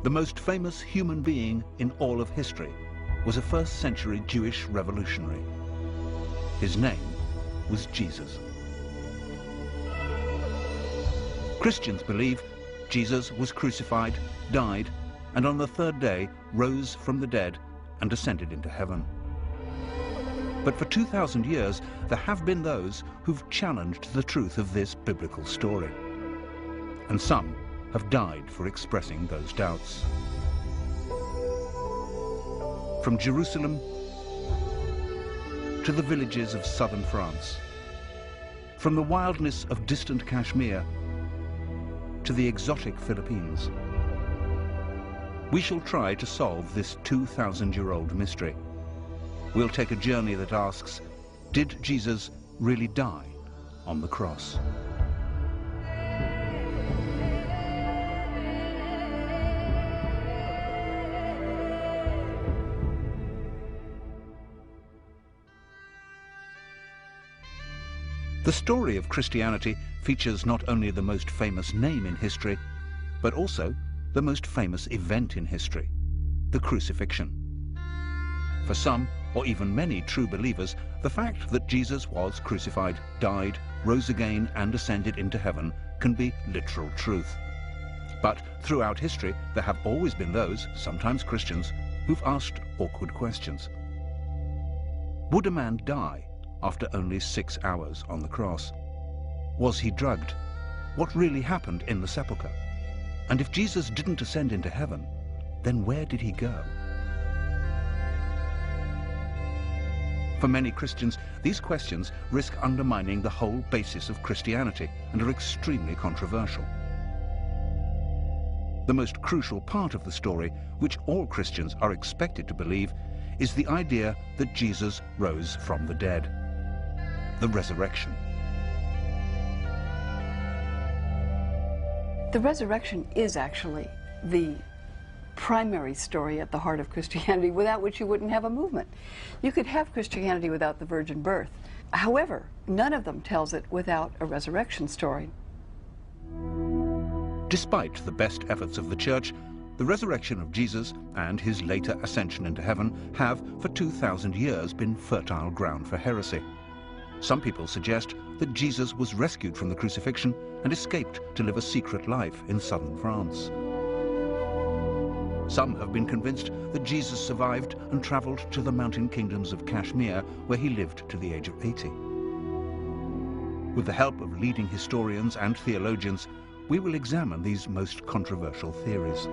The most famous human being in all of history was a first-century Jewish revolutionary. His name was Jesus. Christians believe Jesus was crucified, died, and on the third day rose from the dead and ascended into heaven. But for 2,000 years, there have been those who've challenged the truth of this biblical story. And some have died for expressing those doubts. From Jerusalem to the villages of southern France, from the wildness of distant Kashmir to the exotic Philippines, we shall try to solve this 2,000-year-old mystery. We'll take a journey that asks, did Jesus really die on the cross? The story of Christianity features not only the most famous name in history, but also the most famous event in history, the crucifixion. For some, or even many true believers, the fact that Jesus was crucified, died, rose again, and ascended into heaven can be literal truth. But throughout history, there have always been those, sometimes Christians, who've asked awkward questions. Would a man die after only 6 hours on the cross? Was he drugged? What really happened in the sepulchre? And if Jesus didn't ascend into heaven, then where did he go? For many Christians, these questions risk undermining the whole basis of Christianity and are extremely controversial. The most crucial part of the story, which all Christians are expected to believe, is the idea that Jesus rose from the dead. The resurrection. The resurrection is actually the primary story at the heart of Christianity, without which you wouldn't have a movement. You could have Christianity without the virgin birth. However, none of them tells it without a resurrection story. Despite the best efforts of the Church, the resurrection of Jesus and his later ascension into heaven have, for 2,000 years, been fertile ground for heresy. Some people suggest that Jesus was rescued from the crucifixion and escaped to live a secret life in southern France. Some have been convinced that Jesus survived and traveled to the mountain kingdoms of Kashmir, where he lived to the age of 80. With the help of leading historians and theologians, we will examine these most controversial theories.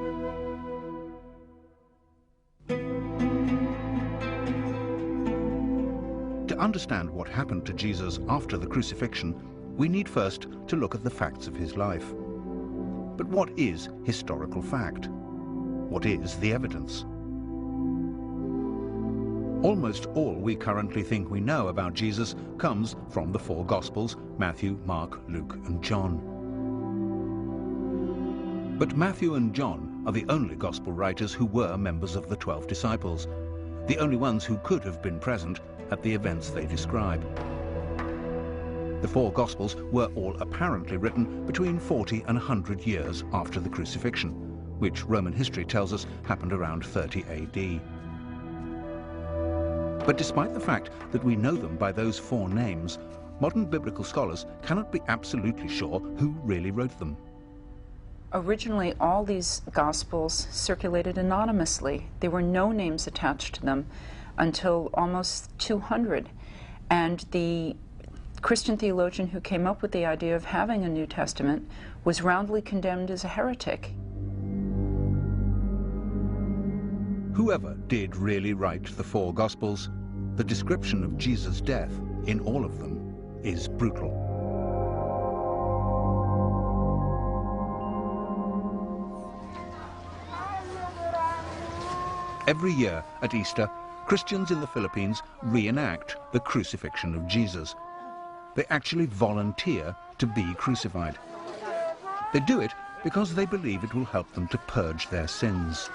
To understand what happened to Jesus after the crucifixion, we need first to look at the facts of his life. But what is historical fact? What is the evidence? Almost all we currently think we know about Jesus comes from the four Gospels: Matthew, Mark, Luke, and John. But Matthew and John are the only Gospel writers who were members of the 12 disciples, the only ones who could have been present at the events they describe. The four Gospels were all apparently written between 40 and 100 years after the crucifixion, which Roman history tells us happened around 30 AD. But despite the fact that we know them by those four names, modern biblical scholars cannot be absolutely sure who really wrote them. Originally, all these Gospels circulated anonymously. There were no names attached to them until almost 200. And the Christian theologian who came up with the idea of having a New Testament was roundly condemned as a heretic. Whoever did really write the four Gospels, the description of Jesus' death in all of them is brutal. Every year at Easter, Christians in the Philippines reenact the crucifixion of Jesus. They actually volunteer to be crucified. They do it because they believe it will help them to purge their sins.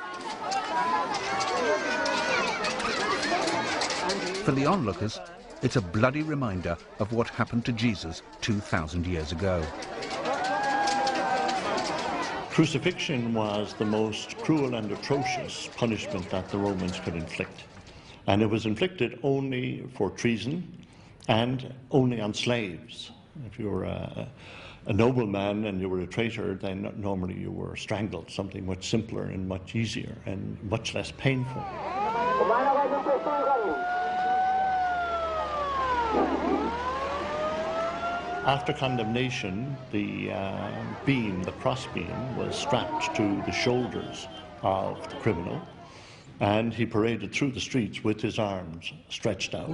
For the onlookers, it's a bloody reminder of what happened to Jesus 2,000 years ago. Crucifixion was the most cruel and atrocious punishment that the Romans could inflict. And it was inflicted only for treason and only on slaves. If you were a nobleman and you were a traitor, then normally you were strangled, something much simpler and much easier and much less painful. After condemnation, the crossbeam, was strapped to the shoulders of the criminal, and he paraded through the streets with his arms stretched out.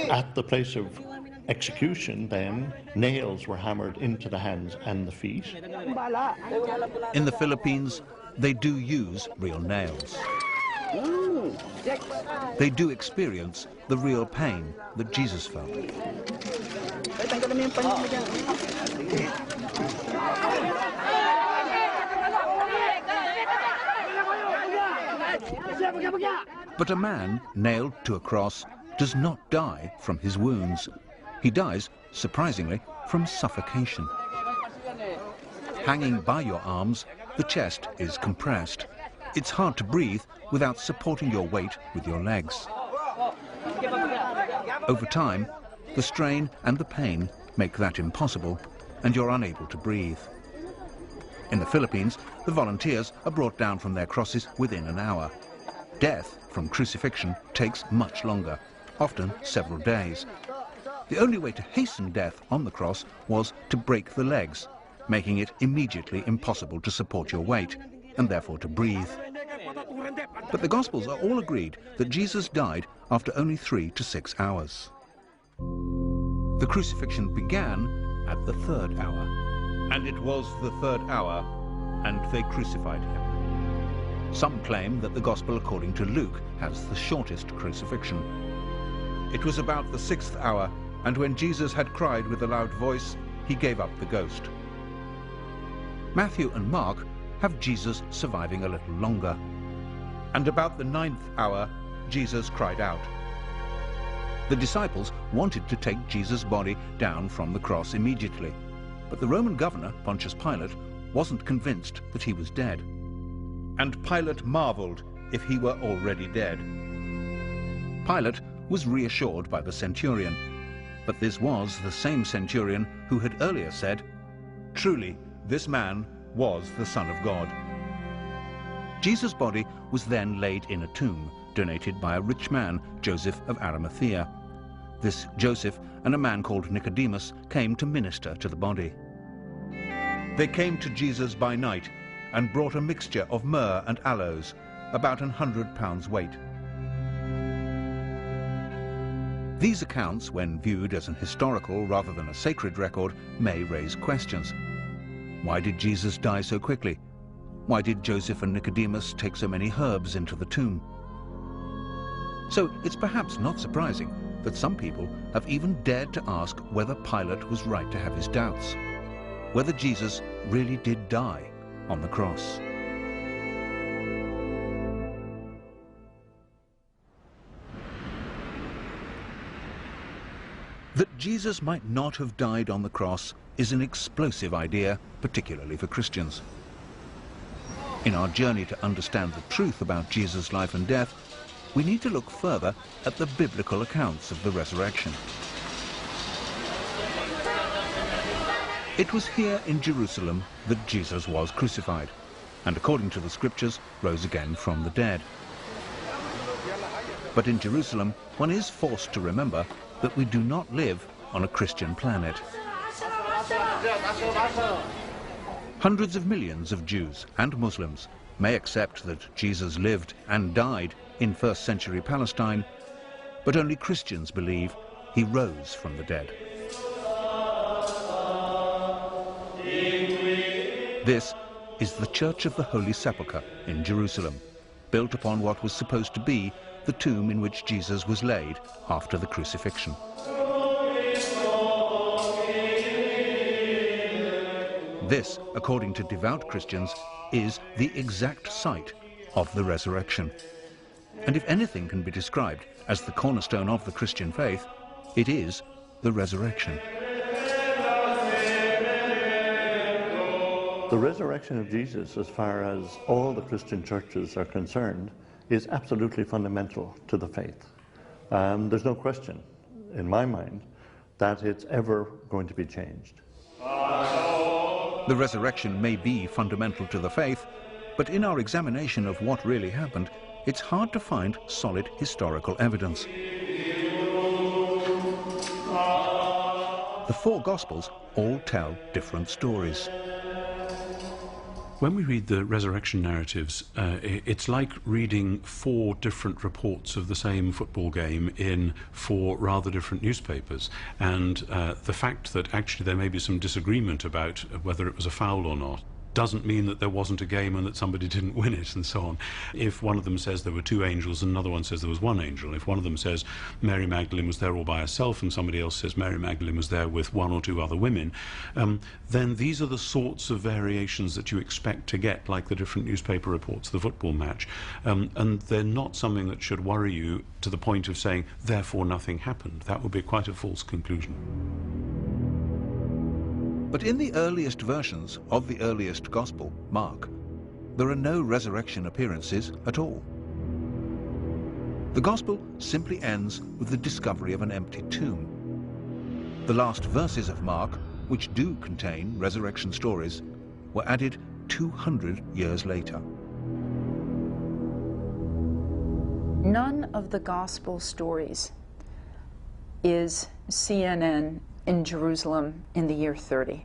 At the place of execution, then, nails were hammered into the hands and the feet. In the Philippines, they do use real nails. They do experience the real pain that Jesus felt. But a man nailed to a cross does not die from his wounds. He dies, surprisingly, from suffocation. Hanging by your arms, the chest is compressed. It's hard to breathe without supporting your weight with your legs. Over time, the strain and the pain make that impossible, and you're unable to breathe. In the Philippines, the volunteers are brought down from their crosses within an hour. Death from crucifixion takes much longer, often several days. The only way to hasten death on the cross was to break the legs, making it immediately impossible to support your weight, and therefore to breathe. But the Gospels are all agreed that Jesus died after only 3 to 6 hours. The crucifixion began at the 3rd hour. And it was the 3rd hour, and they crucified him. Some claim that the Gospel according to Luke has the shortest crucifixion. It was about the 6th hour, and when Jesus had cried with a loud voice, he gave up the ghost. Matthew and Mark have Jesus surviving a little longer. And about the 9th hour, Jesus cried out. The disciples wanted to take Jesus' body down from the cross immediately, but the Roman governor, Pontius Pilate, wasn't convinced that he was dead. And Pilate marveled if he were already dead. Pilate was reassured by the centurion, but this was the same centurion who had earlier said, "Truly, this man was the Son of God." Jesus' body was then laid in a tomb, donated by a rich man, Joseph of Arimathea. This Joseph and a man called Nicodemus came to minister to the body. They came to Jesus by night and brought a mixture of myrrh and aloes, about 100 pounds weight. These accounts, when viewed as an historical rather than a sacred record, may raise questions. Why did Jesus die so quickly? Why did Joseph and Nicodemus take so many herbs into the tomb? So it's perhaps not surprising that some people have even dared to ask whether Pilate was right to have his doubts, whether Jesus really did die on the cross. That Jesus might not have died on the cross is an explosive idea, particularly for Christians. In our journey to understand the truth about Jesus' life and death, we need to look further at the biblical accounts of the resurrection. It was here in Jerusalem that Jesus was crucified, and according to the scriptures, rose again from the dead. But in Jerusalem, one is forced to remember that we do not live on a Christian planet. Hundreds of millions of Jews and Muslims may accept that Jesus lived and died in first century Palestine, but only Christians believe he rose from the dead. This is the Church of the Holy Sepulchre in Jerusalem, built upon what was supposed to be the tomb in which Jesus was laid after the crucifixion. This, according to devout Christians, is the exact site of the resurrection. And if anything can be described as the cornerstone of the Christian faith, it is the resurrection. The resurrection of Jesus, as far as all the Christian churches are concerned, is absolutely fundamental to the faith. There's no question, in my mind, that it's ever going to be changed. The resurrection may be fundamental to the faith, but in our examination of what really happened, it's hard to find solid historical evidence. The four Gospels all tell different stories. When we read the resurrection narratives, it's like reading four different reports of the same football game in four rather different newspapers. And the fact that actually there may be some disagreement about whether it was a foul or not doesn't mean that there wasn't a game and that somebody didn't win it and so on. If one of them says there were two angels and another one says there was one angel, if one of them says Mary Magdalene was there all by herself and somebody else says Mary Magdalene was there with one or two other women, then these are the sorts of variations that you expect to get, like the different newspaper reports of the football match. And they're not something that should worry you to the point of saying, therefore nothing happened. That would be quite a false conclusion. But in the earliest versions of the earliest Gospel, Mark, there are no resurrection appearances at all. The Gospel simply ends with the discovery of an empty tomb. The last verses of Mark, which do contain resurrection stories, were added 200 years later. None of the Gospel stories is CNN in Jerusalem in the year 30.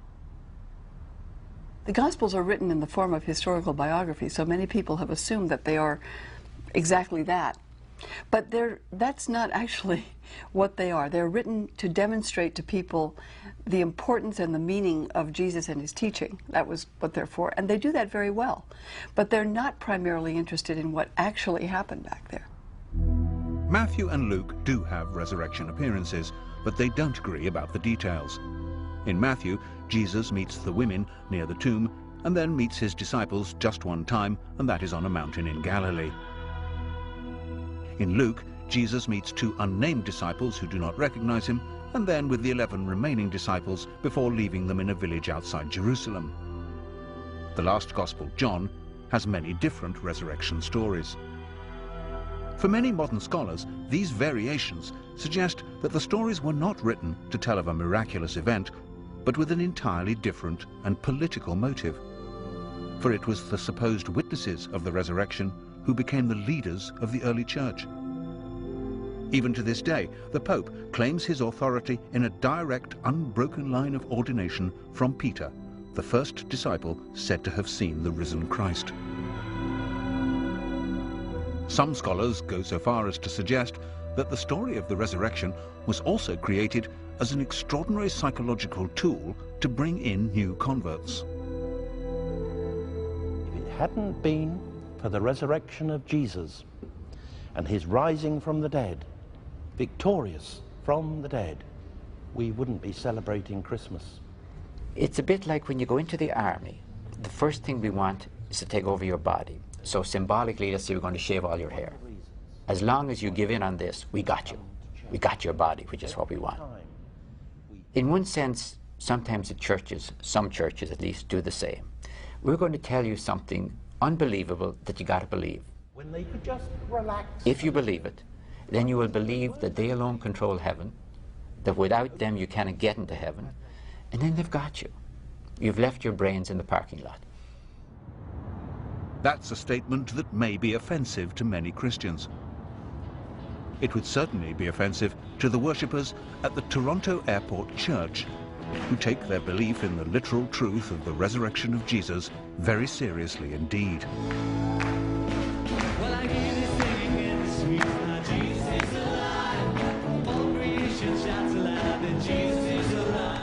The Gospels are written in the form of historical biography, so many people have assumed that they are exactly that. But that's not actually what they are. They're written to demonstrate to people the importance and the meaning of Jesus and his teaching. That was what they're for, and they do that very well. But they're not primarily interested in what actually happened back there. Matthew and Luke do have resurrection appearances, but they don't agree about the details. In Matthew, Jesus meets the women near the tomb and then meets his disciples just one time, and that is on a mountain in Galilee. In Luke, Jesus meets two unnamed disciples who do not recognize him, and then with the 11 remaining disciples before leaving them in a village outside Jerusalem. The last Gospel, John, has many different resurrection stories. For many modern scholars, these variations suggest that the stories were not written to tell of a miraculous event, but with an entirely different and political motive. For it was the supposed witnesses of the resurrection who became the leaders of the early church. Even to this day, the Pope claims his authority in a direct, unbroken line of ordination from Peter, the first disciple said to have seen the risen Christ. Some scholars go so far as to suggest that the story of the resurrection was also created as an extraordinary psychological tool to bring in new converts. If it hadn't been for the resurrection of Jesus and his rising from the dead, victorious from the dead, we wouldn't be celebrating Christmas. It's a bit like when you go into the army. The first thing we want is to take over your body. So symbolically, let's say we're going to shave all your hair. As long as you give in on this, we got you. We got your body, which is what we want. In one sense, sometimes the churches, some churches at least, do the same. We're going to tell you something unbelievable that you got to believe. When they could just relax. If you believe it, then you will believe that they alone control heaven, that without them you cannot get into heaven, and then they've got you. You've left your brains in the parking lot. That's a statement that may be offensive to many Christians. It would certainly be offensive to the worshippers at the Toronto Airport Church, who take their belief in the literal truth of the resurrection of Jesus very seriously indeed.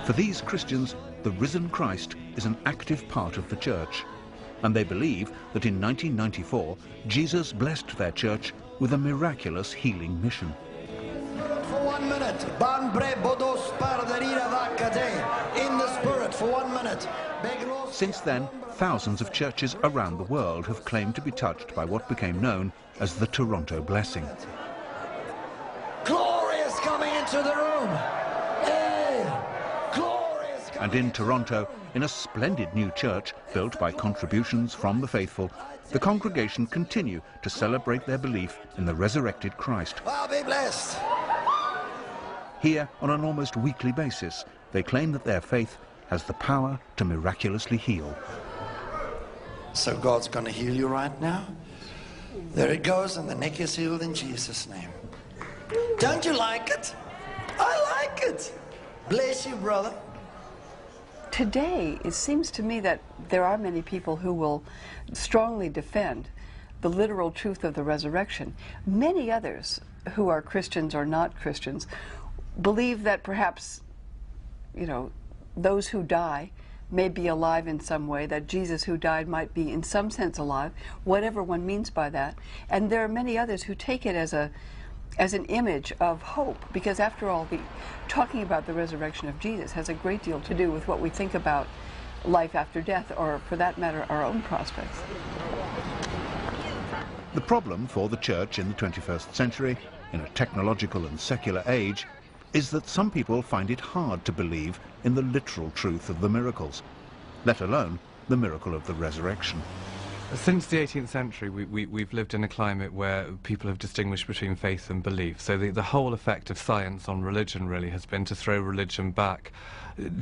For these Christians, the risen Christ is an active part of the church, and they believe that in 1994, Jesus blessed their church with a miraculous healing mission. For 1 minute, in the spirit for 1 minute. Since then, thousands of churches around the world have claimed to be touched by what became known as the Toronto Blessing. Glory is coming into the room. Hey, glory is coming. And in Toronto, in a splendid new church built by contributions from the faithful, the congregation continue to celebrate their belief in the resurrected Christ. Well, be blessed. Here, on an almost weekly basis, they claim that their faith has the power to miraculously heal. So God's going to heal you right now? There it goes, and the neck is healed in Jesus' name. Don't you like it? I like it. Bless you, brother. Today, it seems to me that there are many people who will strongly defend the literal truth of the resurrection. Many others who are Christians or not Christians believe that perhaps, you know, those who die may be alive in some way, that Jesus who died might be in some sense alive, whatever one means by that. And there are many others who take it as an image of hope, because after all, talking about the resurrection of Jesus has a great deal to do with what we think about life after death, or for that matter, our own prospects. The problem for the church in the 21st century, in a technological and secular age, is that some people find it hard to believe in the literal truth of the miracles, let alone the miracle of the resurrection. Since the 18th century, we've lived in a climate where people have distinguished between faith and belief. So the whole effect of science on religion really has been to throw religion back,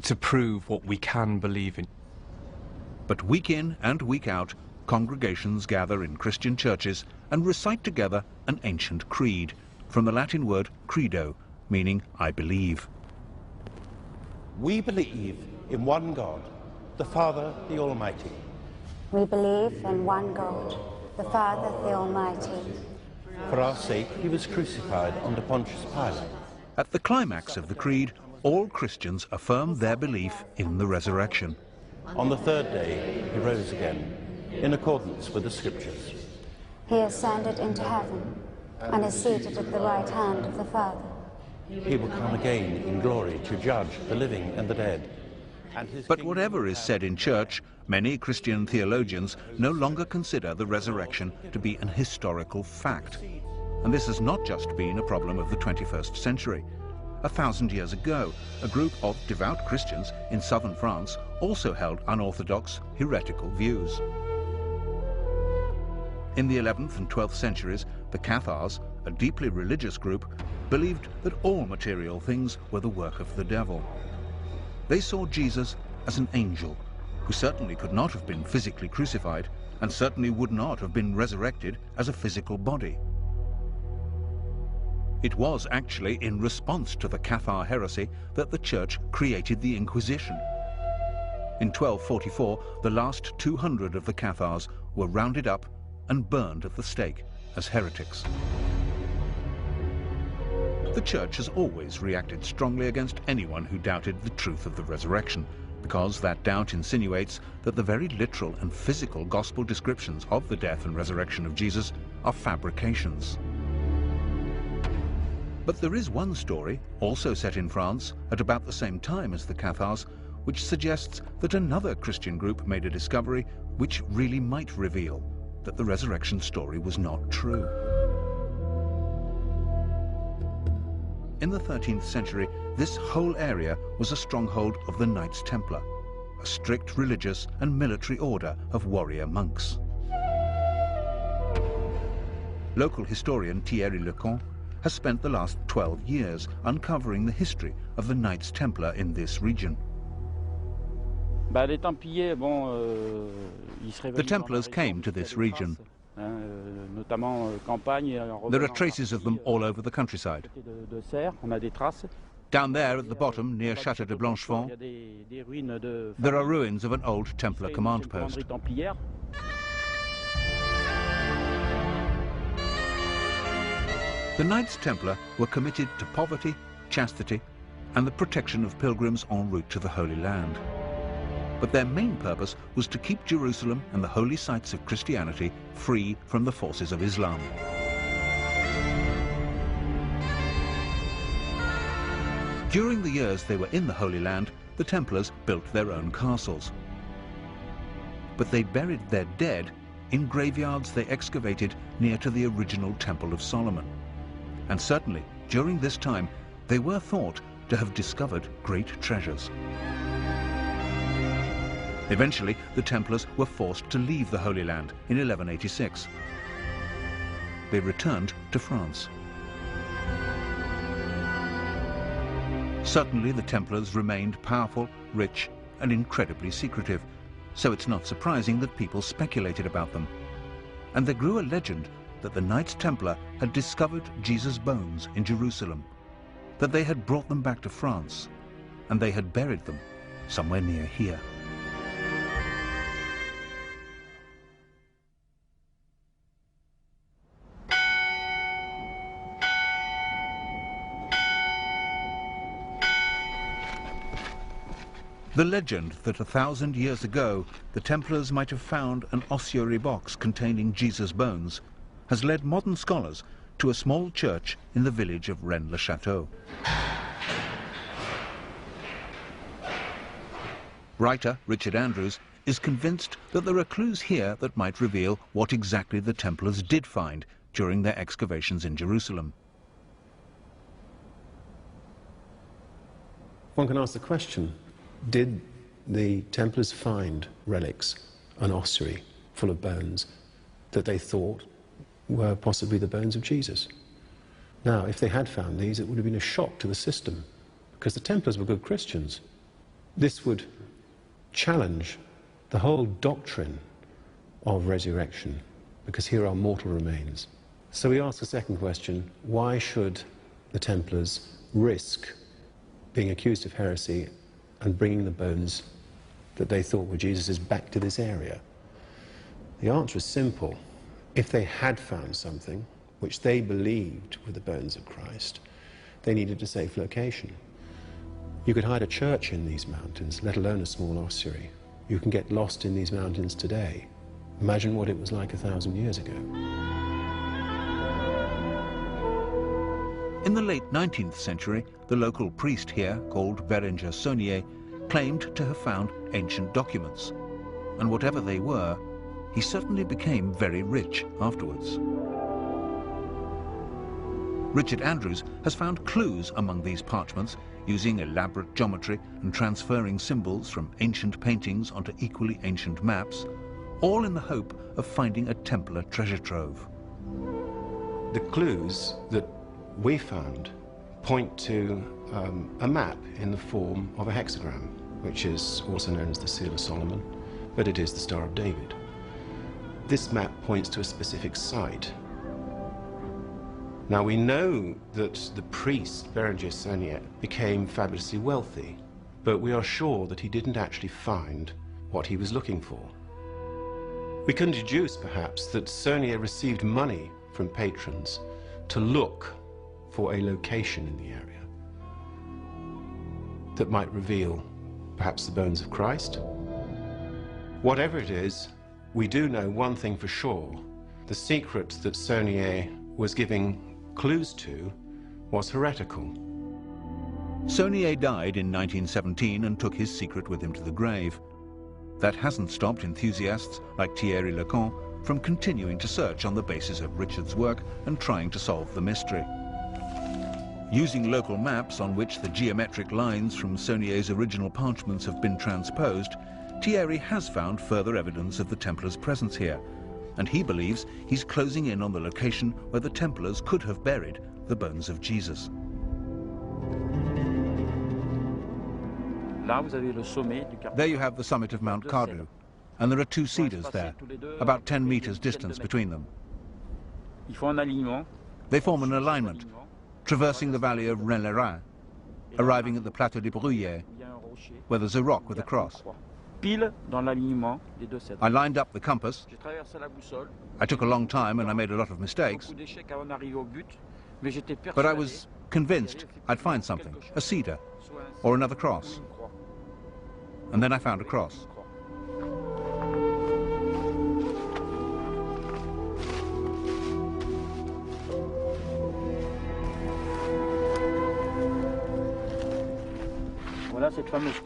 to prove what we can believe in. But week in and week out, congregations gather in Christian churches and recite together an ancient creed, from the Latin word credo, meaning I believe. We believe in one God, the Father, the Almighty. We believe in one God, the Father, the Almighty. For our sake, he was crucified under Pontius Pilate. At the climax of the creed, all Christians affirm their belief in the resurrection. On the third day, he rose again, in accordance with the Scriptures. He ascended into heaven and is seated at the right hand of the Father. He will come again in glory to judge the living and the dead. But whatever is said in church, many Christian theologians no longer consider the resurrection to be an historical fact. And this has not just been a problem of the 21st century. 1,000 years ago, a group of devout Christians in southern France also held unorthodox, heretical views. In the 11th and 12th centuries, the Cathars, a deeply religious group, believed that all material things were the work of the devil. They saw Jesus as an angel, who certainly could not have been physically crucified, and certainly would not have been resurrected as a physical body. It was actually in response to the Cathar heresy that the Church created the Inquisition. In 1244, the last 200 of the Cathars were rounded up and burned at the stake as heretics. The Church has always reacted strongly against anyone who doubted the truth of the resurrection, because that doubt insinuates that the very literal and physical gospel descriptions of the death and resurrection of Jesus are fabrications. But there is one story, also set in France at about the same time as the Cathars, which suggests that another Christian group made a discovery which really might reveal that the resurrection story was not true. In the 13th century, this whole area was a stronghold of the Knights Templar, a strict religious and military order of warrior monks. Local historian Thierry Lecon has spent the last 12 years uncovering the history of the Knights Templar in this region. The Templars came to this region. There are traces of them all over the countryside. Down there at the bottom, near Château de Blanchefont, there are ruins of an old Templar command post. The Knights Templar were committed to poverty, chastity, and the protection of pilgrims en route to the Holy Land. But their main purpose was to keep Jerusalem and the holy sites of Christianity free from the forces of Islam. During the years they were in the Holy Land, the Templars built their own castles. But they buried their dead in graveyards they excavated near to the original Temple of Solomon. And certainly, during this time, they were thought to have discovered great treasures. Eventually, the Templars were forced to leave the Holy Land in 1186. They returned to France. Certainly, the Templars remained powerful, rich, and incredibly secretive, so it's not surprising that people speculated about them. And there grew a legend that the Knights Templar had discovered Jesus' bones in Jerusalem, that they had brought them back to France, and they had buried them somewhere near here. The legend that 1,000 years ago the Templars might have found an ossuary box containing Jesus' bones has led modern scholars to a small church in the village of Rennes-le-Château. Writer Richard Andrews is convinced that there are clues here that might reveal what exactly the Templars did find during their excavations in Jerusalem. One can ask the question, did the Templars find relics, an ossuary full of bones, that they thought were possibly the bones of Jesus? Now, if they had found these, it would have been a shock to the system, because the Templars were good Christians. This would challenge the whole doctrine of resurrection, because here are mortal remains. So we ask the second question, why should the Templars risk being accused of heresy and bringing the bones that they thought were Jesus's back to this area? The answer is simple. If they had found something which they believed were the bones of Christ, they needed a safe location. You could hide a church in these mountains, let alone a small ossuary. You can get lost in these mountains today. Imagine what it was like 1,000 years ago. In the late 19th century, the local priest here, called Bérenger Saunier, claimed to have found ancient documents. And whatever they were, he certainly became very rich afterwards. Richard Andrews has found clues among these parchments, using elaborate geometry and transferring symbols from ancient paintings onto equally ancient maps, all in the hope of finding a Templar treasure trove. The clues that we found point to a map in the form of a hexagram, which is also known as the Seal of Solomon, but it is the Star of David. This map points to a specific site. Now we know that the priest, Bérenger Saunier, became fabulously wealthy, but we are sure that he didn't actually find what he was looking for. We can deduce, perhaps, that Saunier received money from patrons to look for a location in the area that might reveal perhaps the bones of Christ. Whatever it is, we do know one thing for sure. The secret that Saunier was giving clues to was heretical. Saunier died in 1917 and took his secret with him to the grave. That hasn't stopped enthusiasts like Thierry Lecan from continuing to search on the basis of Richard's work and trying to solve the mystery. Using local maps on which the geometric lines from Saunier's original parchments have been transposed, Thierry has found further evidence of the Templars' presence here, and he believes he's closing in on the location where the Templars could have buried the bones of Jesus. There you have the summit of Mount Cardu, and there are two cedars there, about 10 meters distance between them. They form an alignment, traversing the valley of Rennes-le-Rhin, arriving at the Plateau des Bruyères, where there's a rock with a cross. I lined up the compass. I took a long time and I made a lot of mistakes, but I was convinced I'd find something, a cedar or another cross. And then I found a cross.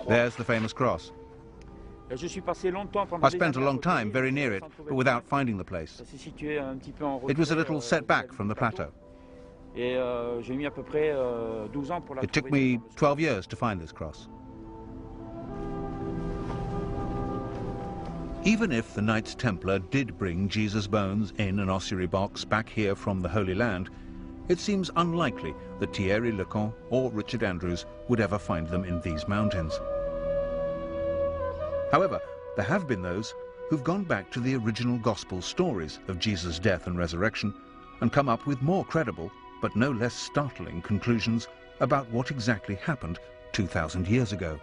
There's the famous cross. I spent a long time very near it, but without finding the place. It was a little set back from the plateau. It took me 12 years to find this cross. Even if the Knights Templar did bring Jesus' bones in an ossuary box back here from the Holy Land, it seems unlikely that Thierry Lecan or Richard Andrews would ever find them in these mountains. However, there have been those who've gone back to the original gospel stories of Jesus' death and resurrection and come up with more credible, but no less startling conclusions about what exactly happened 2,000 years ago.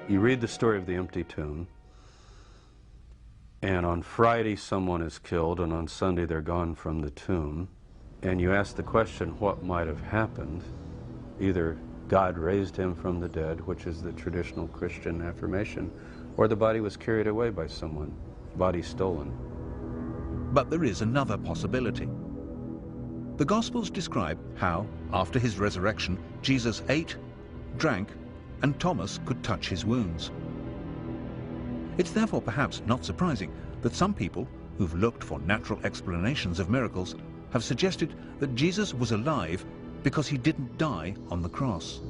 You read the story of the empty tomb, and on Friday someone is killed, and on Sunday they're gone from the tomb, and you ask the question, what might have happened? Either God raised him from the dead, which is the traditional Christian affirmation, or the body was carried away by someone, body stolen. But there is another possibility. The Gospels describe how, after his resurrection, Jesus ate, drank, and Thomas could touch his wounds. It's therefore perhaps not surprising that some people, who've looked for natural explanations of miracles, have suggested that Jesus was alive because he didn't die on the cross.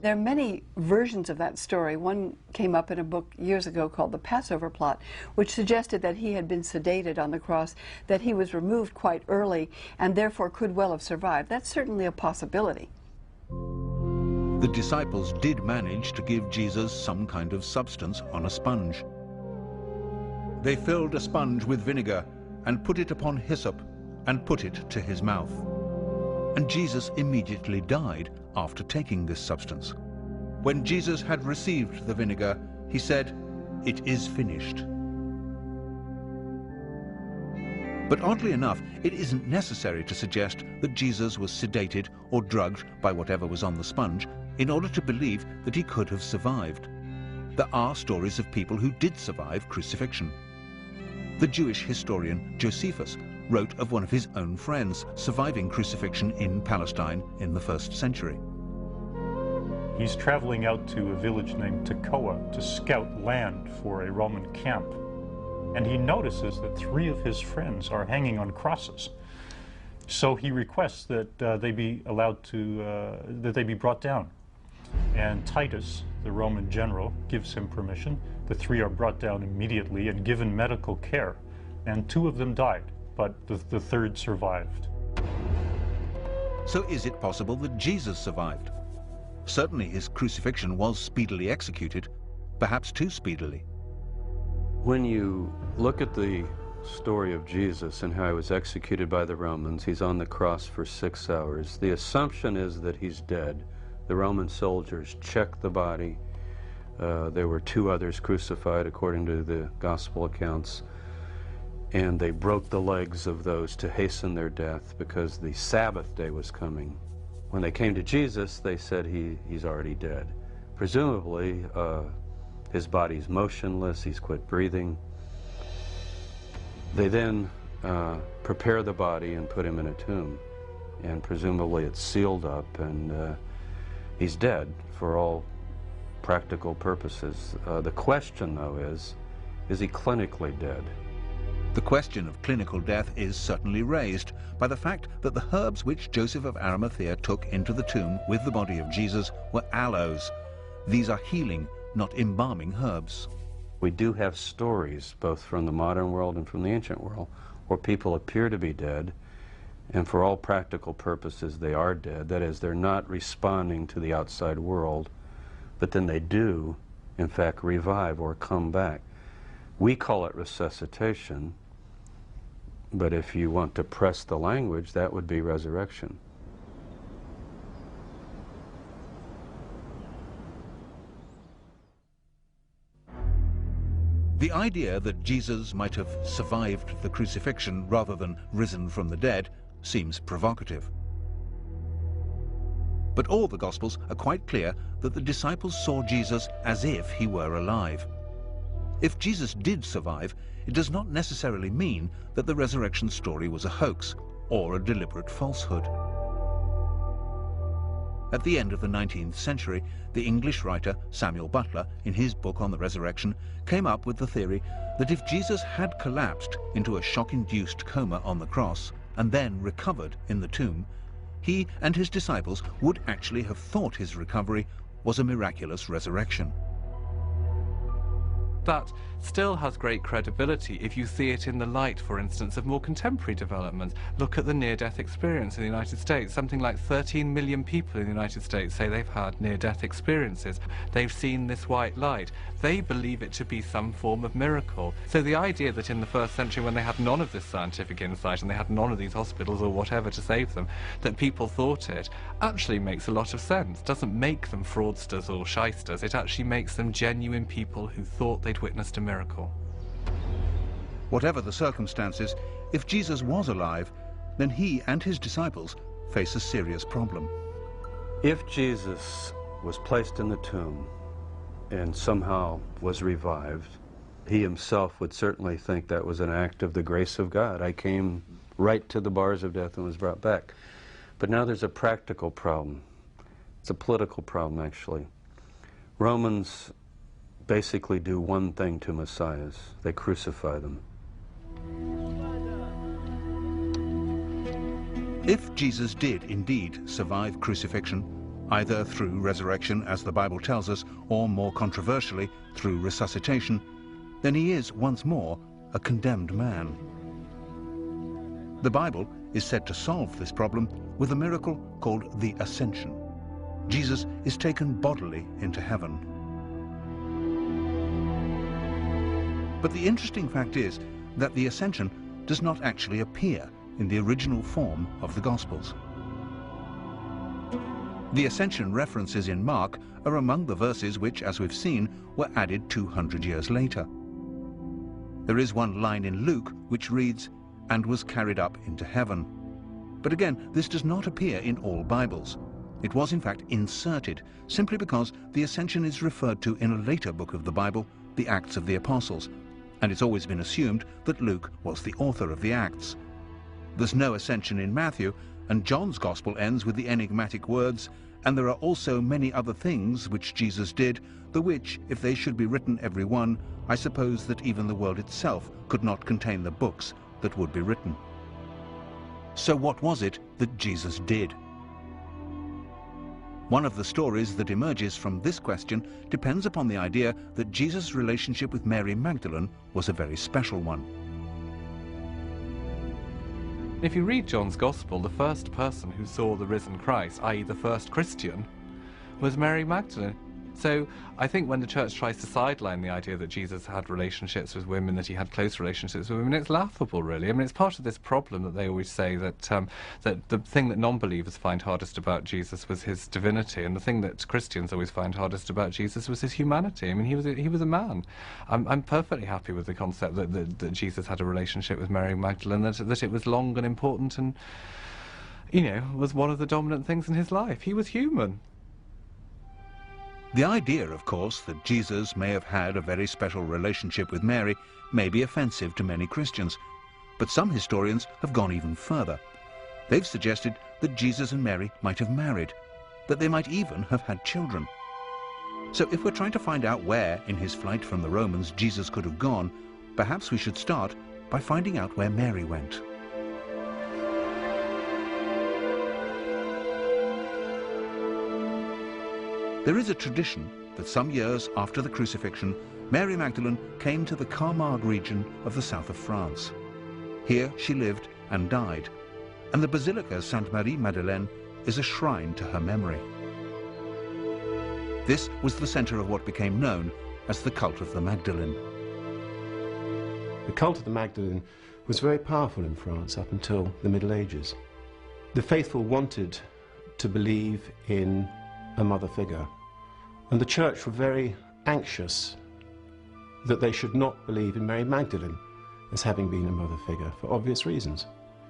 There are many versions of that story. One came up in a book years ago called The Passover Plot, which suggested that he had been sedated on the cross, that he was removed quite early, and therefore could well have survived. That's certainly a possibility. The disciples did manage to give Jesus some kind of substance on a sponge. They filled a sponge with vinegar and put it upon hyssop and put it to his mouth. And Jesus immediately died after taking this substance. When Jesus had received the vinegar, he said, "It is finished." But oddly enough, it isn't necessary to suggest that Jesus was sedated or drugged by whatever was on the sponge in order to believe that he could have survived. There are stories of people who did survive crucifixion. The Jewish historian Josephus wrote of one of his own friends surviving crucifixion in Palestine in the 1st century. He's traveling out to a village named Tekoa to scout land for a Roman camp. And he notices that 3 of his friends are hanging on crosses. So he requests that they be allowed to, that they be brought down. And Titus, the Roman general, gives him permission. The 3 are brought down immediately and given medical care. And 2 of them died, but the 3rd survived. So is it possible that Jesus survived? Certainly his crucifixion was speedily executed, perhaps too speedily. When you look at the story of Jesus and how he was executed by the Romans, he's on the cross for 6 hours. The assumption is that he's dead. The Roman soldiers checked the body. There were 2 others crucified according to the gospel accounts, and they broke the legs of those to hasten their death because the Sabbath day was coming. When they came to Jesus, they said he's already dead. Presumably, his body's motionless, he's quit breathing. They then prepare the body and put him in a tomb, and presumably it's sealed up, and he's dead for all practical purposes. The question, though, is he clinically dead? The question of clinical death is certainly raised by the fact that the herbs which Joseph of Arimathea took into the tomb with the body of Jesus were aloes. These are healing, not embalming herbs. We do have stories, both from the modern world and from the ancient world, where people appear to be dead, and for all practical purposes they are dead. That is, they're not responding to the outside world, but then they do, in fact, revive or come back. We call it resuscitation, but if you want to press the language, that would be resurrection. The idea that Jesus might have survived the crucifixion rather than risen from the dead seems provocative. But all the Gospels are quite clear that the disciples saw Jesus as if he were alive. If Jesus did survive, it does not necessarily mean that the resurrection story was a hoax or a deliberate falsehood. At the end of the 19th century, the English writer Samuel Butler, in his book on the resurrection, came up with the theory that if Jesus had collapsed into a shock-induced coma on the cross and then recovered in the tomb, he and his disciples would actually have thought his recovery was a miraculous resurrection. That still has great credibility if you see it in the light, for instance, of more contemporary developments. Look at the near-death experience in the United States. Something like 13 million people in the United States say they've had near-death experiences. They've seen this white light. They believe it to be some form of miracle. So the idea that in the first century, when they had none of this scientific insight and they had none of these hospitals or whatever to save them, that people thought it, actually makes a lot of sense. Doesn't make them fraudsters or shysters. It actually makes them genuine people who thought they'd witnessed a miracle. Whatever the circumstances, if Jesus was alive, then he and his disciples face a serious problem. If Jesus was placed in the tomb and somehow was revived, he himself would certainly think that was an act of the grace of God. I came right to the bars of death and was brought back. But now there's a practical problem. It's a political problem, actually. Romans basically do one thing to messiahs. They crucify them. If Jesus did indeed survive crucifixion, either through resurrection, as the Bible tells us, or more controversially, through resuscitation, then he is once more a condemned man. The Bible is said to solve this problem with a miracle called the Ascension. Jesus is taken bodily into heaven. But the interesting fact is that the Ascension does not actually appear in the original form of the Gospels. The Ascension references in Mark are among the verses which, as we've seen, were added 200 years later. There is one line in Luke which reads, "and was carried up into heaven." But again, this does not appear in all Bibles. It was in fact inserted, simply because the Ascension is referred to in a later book of the Bible, the Acts of the Apostles, and it's always been assumed that Luke was the author of the Acts. There's no Ascension in Matthew, and John's Gospel ends with the enigmatic words, "and there are also many other things which Jesus did, the which, if they should be written every one, I suppose that even the world itself could not contain the books that would be written." So what was it that Jesus did? One of the stories that emerges from this question depends upon the idea that Jesus' relationship with Mary Magdalene was a very special one. If you read John's Gospel, the first person who saw the risen Christ, i.e. the first Christian, was Mary Magdalene. So I think when the church tries to sideline the idea that Jesus had relationships with women, that he had close relationships with women, it's laughable, really. I mean, it's part of this problem that they always say that that the thing that non-believers find hardest about Jesus was his divinity, and the thing that Christians always find hardest about Jesus was his humanity. I mean, he was a man. I'm perfectly happy with the concept that Jesus had a relationship with Mary Magdalene, that it was long and important and, you know, was one of the dominant things in his life. He was human. The idea, of course, that Jesus may have had a very special relationship with Mary may be offensive to many Christians, but some historians have gone even further. They've suggested that Jesus and Mary might have married, that they might even have had children. So if we're trying to find out where, in his flight from the Romans, Jesus could have gone, perhaps we should start by finding out where Mary went. There is a tradition that some years after the crucifixion, Mary Magdalene came to the Camargue region of the south of France. Here she lived and died, and the Basilica Sainte-Marie-Madeleine is a shrine to her memory. This was the center of what became known as the cult of the Magdalene. The cult of the Magdalene was very powerful in France up until the Middle Ages. The faithful wanted to believe in a mother figure, and the church were very anxious that they should not believe in Mary Magdalene as having been a mother figure for obvious reasons,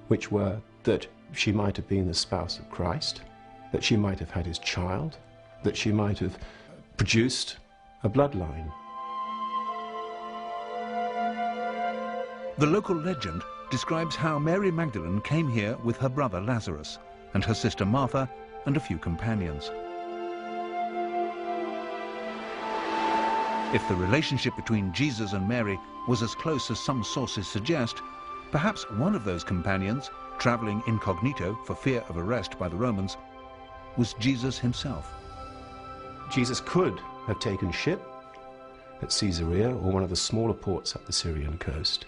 which were that she might have been the spouse of Christ, that she might have had his child, that she might have produced a bloodline. The local legend describes how Mary Magdalene came here with her brother Lazarus and her sister Martha and a few companions. If the relationship between Jesus and Mary was as close as some sources suggest, perhaps one of those companions, traveling incognito for fear of arrest by the Romans, was Jesus himself. Jesus could have taken ship at Caesarea or one of the smaller ports up the Syrian coast,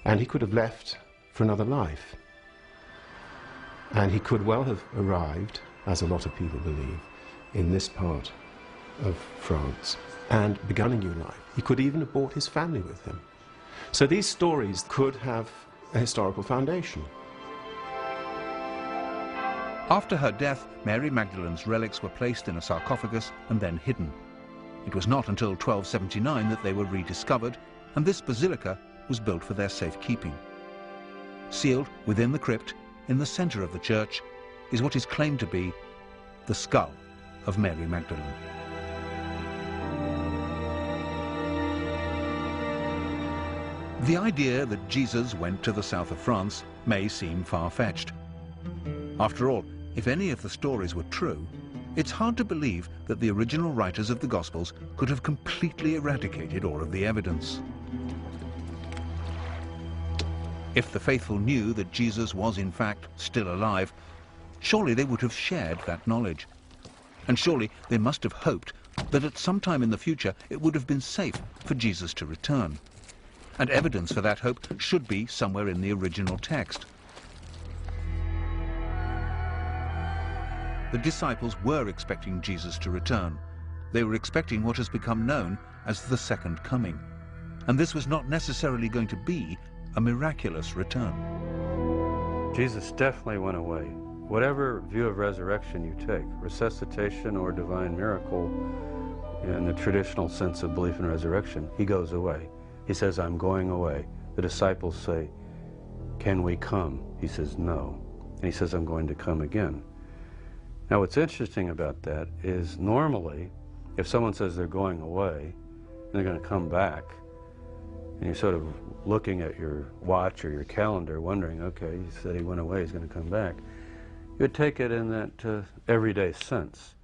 and he could have left for another life. And he could well have arrived, as a lot of people believe, in this part of France and begun a new life. He could even have brought his family with him. So these stories could have a historical foundation. After her death, Mary Magdalene's relics were placed in a sarcophagus and then hidden. It was not until 1279 that they were rediscovered, and this basilica was built for their safekeeping. Sealed within the crypt, in the center of the church, is what is claimed to be the skull of Mary Magdalene. The idea that Jesus went to the south of France may seem far-fetched. After all, if any of the stories were true, it's hard to believe that the original writers of the Gospels could have completely eradicated all of the evidence. If the faithful knew that Jesus was in fact still alive, surely they would have shared that knowledge. And surely they must have hoped that at some time in the future it would have been safe for Jesus to return. And evidence for that hope should be somewhere in the original text. The disciples were expecting Jesus to return. They were expecting what has become known as the second coming. And this was not necessarily going to be a miraculous return. Jesus definitely went away. Whatever view of resurrection you take, resuscitation or divine miracle, in the traditional sense of belief in resurrection, he goes away. He says, I'm going away. The disciples say, can we come? He says, no. And he says, I'm going to come again. Now, what's interesting about that is normally, if someone says they're going away, and they're going to come back, and you're sort of looking at your watch or your calendar, wondering, okay, he said he went away, he's going to come back, you would take it in that everyday sense.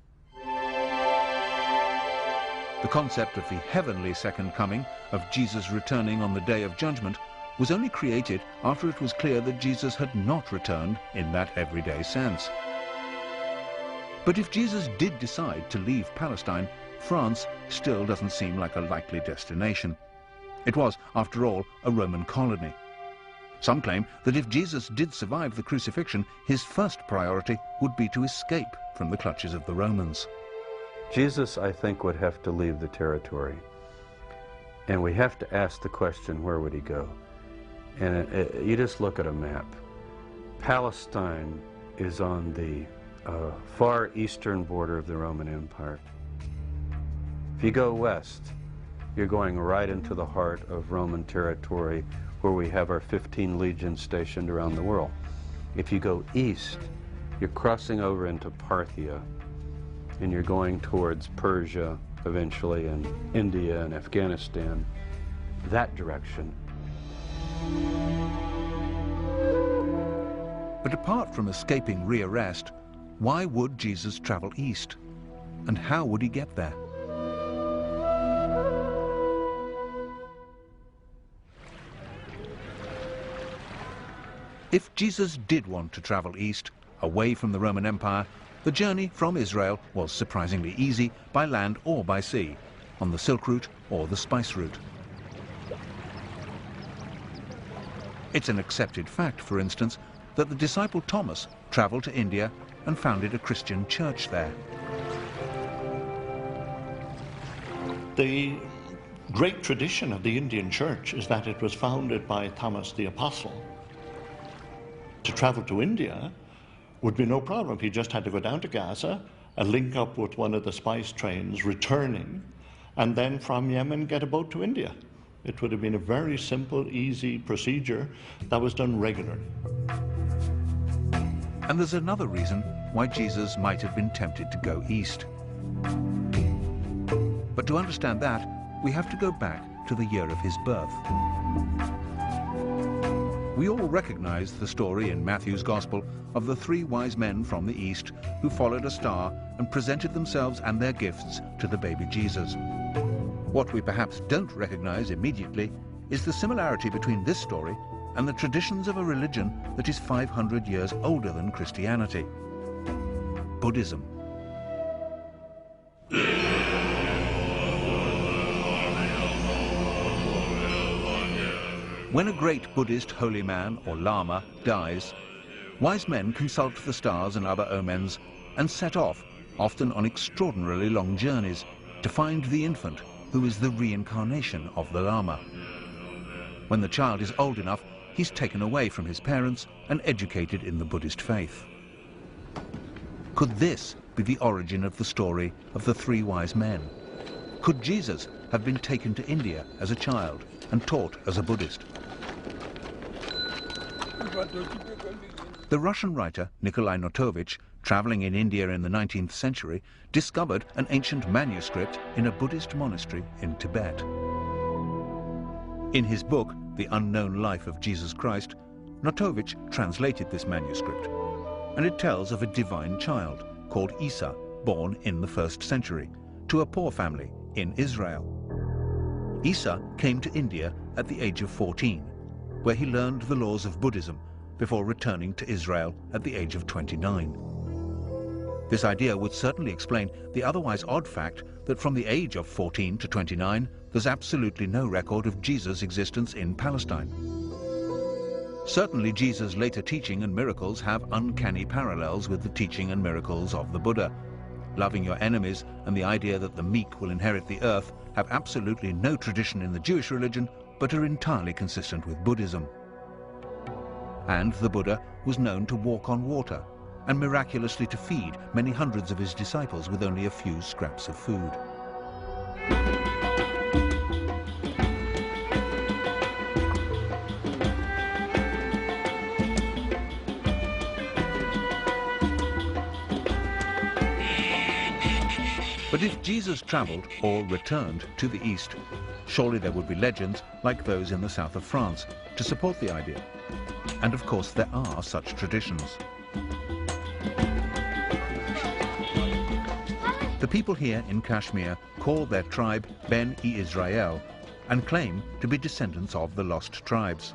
The concept of the heavenly second coming, of Jesus returning on the day of judgment, was only created after it was clear that Jesus had not returned in that everyday sense. But if Jesus did decide to leave Palestine, France still doesn't seem like a likely destination. It was, after all, a Roman colony. Some claim that if Jesus did survive the crucifixion, his first priority would be to escape from the clutches of the Romans. Jesus, I think, would have to leave the territory. And we have to ask the question, where would he go? And you just look at a map. Palestine is on the far eastern border of the Roman Empire. If you go west, you're going right into the heart of Roman territory, where we have our 15 legions stationed around the world. If you go east, you're crossing over into Parthia, and you're going towards Persia eventually, and India and Afghanistan, that direction. But apart from escaping rearrest, why would Jesus travel east? And how would he get there? If Jesus did want to travel east, away from the Roman Empire, the journey from Israel was surprisingly easy by land or by sea, on the Silk Route or the Spice Route. It's an accepted fact, for instance, that the disciple Thomas traveled to India and founded a Christian church there. The great tradition of the Indian church is that it was founded by Thomas the Apostle. To travel to India would be no problem. He just had to go down to Gaza and link up with one of the spice trains returning, and then from Yemen get a boat to India. It would have been a very simple, easy procedure that was done regularly. And there's another reason why Jesus might have been tempted to go east. But to understand that, we have to go back to the year of his birth. We all recognize the story in Matthew's Gospel of the 3 wise men from the east who followed a star and presented themselves and their gifts to the baby Jesus. What we perhaps don't recognize immediately is the similarity between this story and the traditions of a religion that is 500 years older than Christianity: Buddhism. When a great Buddhist holy man or lama dies, wise men consult the stars and other omens and set off, often on extraordinarily long journeys, to find the infant who is the reincarnation of the lama. When the child is old enough, he's taken away from his parents and educated in the Buddhist faith. Could this be the origin of the story of the three wise men? Could Jesus have been taken to India as a child and taught as a Buddhist? The Russian writer Nikolai Notovich, traveling in India in the 19th century, discovered an ancient manuscript in a Buddhist monastery in Tibet. In his book, The Unknown Life of Jesus Christ, Notovich translated this manuscript, and it tells of a divine child called Isa, born in the 1st century, to a poor family in Israel. Isa came to India at the age of 14, where he learned the laws of Buddhism before returning to Israel at the age of 29. This idea would certainly explain the otherwise odd fact that from the age of 14 to 29, there's absolutely no record of Jesus' existence in Palestine. Certainly Jesus' later teaching and miracles have uncanny parallels with the teaching and miracles of the Buddha. Loving your enemies and the idea that the meek will inherit the earth have absolutely no tradition in the Jewish religion, but are entirely consistent with Buddhism. And the Buddha was known to walk on water and miraculously to feed many hundreds of his disciples with only a few scraps of food. But if Jesus traveled or returned to the East, surely there would be legends like those in the south of France to support the idea. And of course there are such traditions. The people here in Kashmir call their tribe Ben-e-Israel and claim to be descendants of the lost tribes.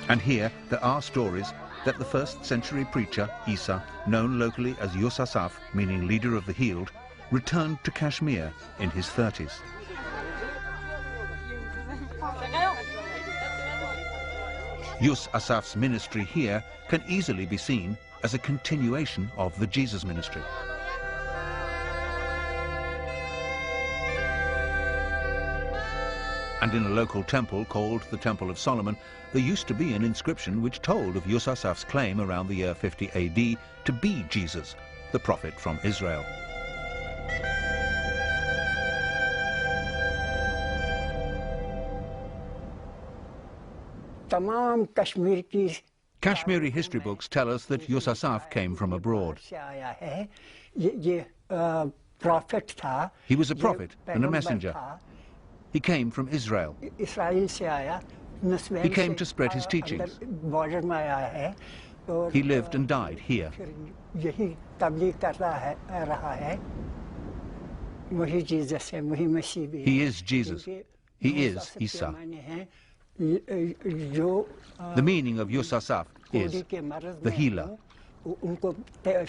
And here there are stories that the 1st century preacher, Isa, known locally as Yusasaf, meaning leader of the healed, returned to Kashmir in his 30s. Yusasaf's ministry here can easily be seen as a continuation of the Jesus ministry. And in a local temple called the Temple of Solomon, there used to be an inscription which told of Yusasaf's claim around the year 50 AD to be Jesus, the prophet from Israel. Kashmiri history books tell us that Yusasaf came from abroad. He was a prophet and a messenger. He came from Israel. He came to spread his teachings. He lived and died here. He is Jesus. He is Isa. The meaning of Yusasaf is the healer.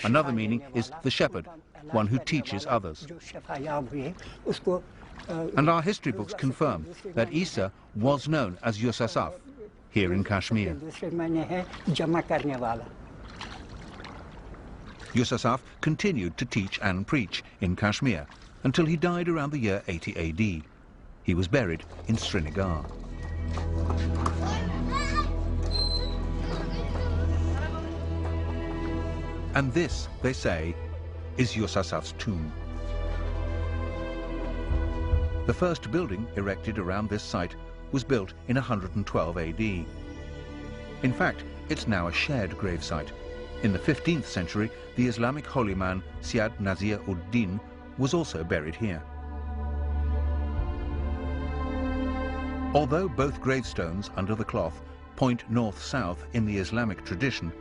Another meaning is the shepherd, one who teaches others. And our history books confirm that Isa was known as Yusasaf here in Kashmir. Yusasaf continued to teach and preach in Kashmir until he died around the year 80 AD. He was buried in Srinagar. And this, they say, is Yusasaf's tomb. The first building erected around this site was built in 112 AD. In fact, it's now a shared gravesite. In the 15th century, the Islamic holy man Syed Nazir-ud-Din was also buried here. Although both gravestones under the cloth point north-south in the Islamic tradition,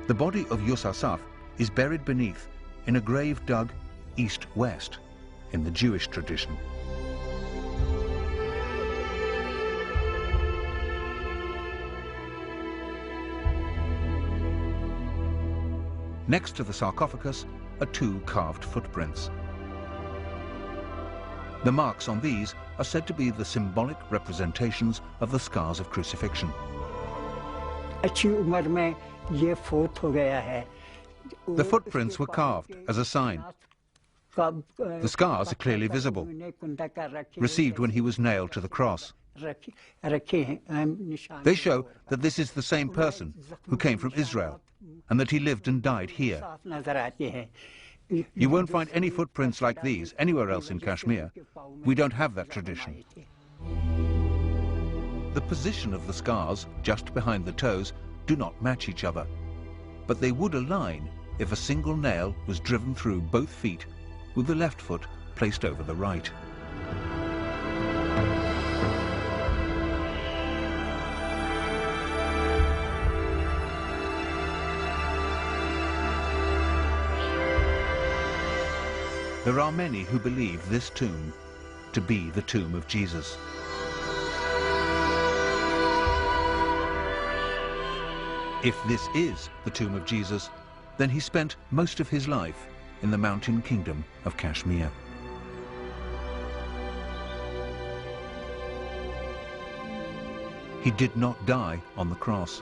the body of Yusasaf is buried beneath in a grave dug east-west in the Jewish tradition. Next to the sarcophagus are two carved footprints. The marks on these are said to be the symbolic representations of the scars of crucifixion. The footprints were carved as a sign. The scars are clearly visible, received when he was nailed to the cross. They show that this is the same person who came from Israel and that he lived and died here. You won't find any footprints like these anywhere else in Kashmir. We don't have that tradition. The position of the scars, just behind the toes, do not match each other, but they would align if a single nail was driven through both feet with the left foot placed over the right. There are many who believe this tomb to be the tomb of Jesus. If this is the tomb of Jesus, then he spent most of his life in the mountain kingdom of Kashmir. He did not die on the cross.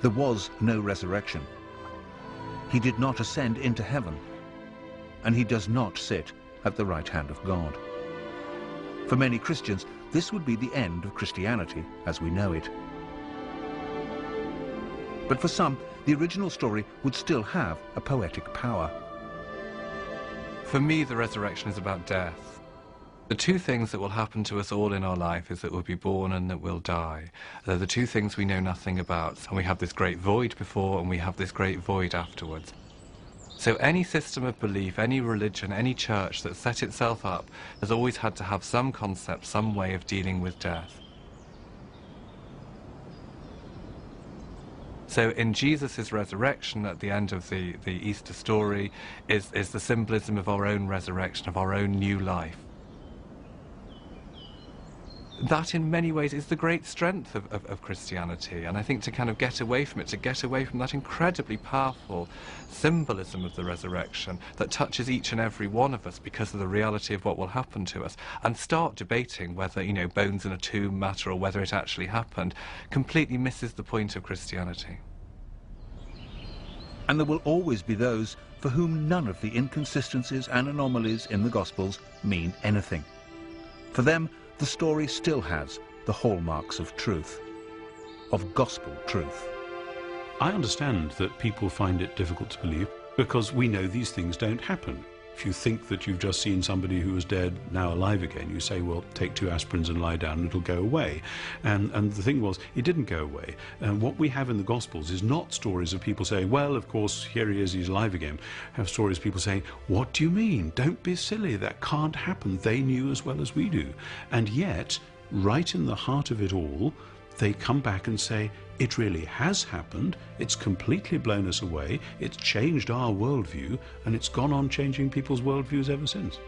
There was no resurrection. He did not ascend into heaven, and he does not sit at the right hand of God. For many Christians, this would be the end of Christianity as we know it. But for some, the original story would still have a poetic power. For me, the resurrection is about death. The two things that will happen to us all in our life is that we'll be born and that we'll die. They're the two things we know nothing about. And we have this great void before and we have this great void afterwards. So any system of belief, any religion, any church that set itself up has always had to have some concept, some way of dealing with death. So in Jesus' resurrection at the end of the Easter story is the symbolism of our own resurrection, of our own new life. That in many ways is the great strength of Christianity, and I think to kind of get away from it, to get away from that incredibly powerful symbolism of the resurrection that touches each and every one of us because of the reality of what will happen to us, and start debating whether, you know, bones in a tomb matter or whether it actually happened, completely misses the point of Christianity. And there will always be those for whom none of the inconsistencies and anomalies in the Gospels mean anything. For them, the story still has the hallmarks of truth, of gospel truth. I understand that people find it difficult to believe because we know these things don't happen. If you think that you've just seen somebody who was dead, now alive again, you say, well, take 2 aspirins and lie down and it'll go away. And the thing was, it didn't go away. And what we have in the Gospels is not stories of people saying, well, of course, here he is, he's alive again. We have stories of people saying, what do you mean? Don't be silly, that can't happen. They knew as well as we do. And yet, right in the heart of it all, they come back and say, it really has happened, it's completely blown us away, it's changed our worldview, and it's gone on changing people's worldviews ever since.